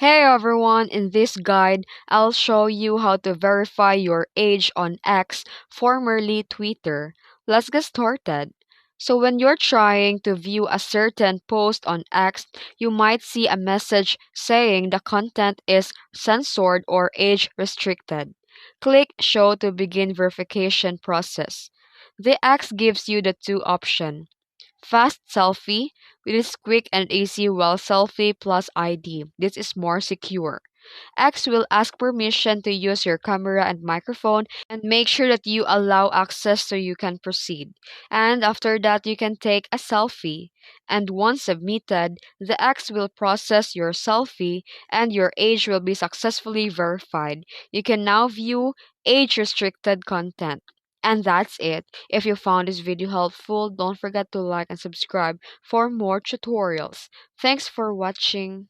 Hey everyone, in this guide, I'll show you how to verify your age on X, formerly Twitter. Let's get started. So when you're trying to view a certain post on X, you might see a message saying the content is censored or age restricted. Click Show to begin verification process. The X gives you the two options. Fast selfie, which is quick and easy, while selfie plus ID. This is more secure. X will ask permission to use your camera and microphone and make sure that you allow access so you can proceed. And after that, you can take a selfie. And once submitted, the X will process your selfie and your age will be successfully verified. You can now view age restricted content. And that's it. If you found this video helpful, don't forget to like and subscribe for more tutorials. Thanks for watching.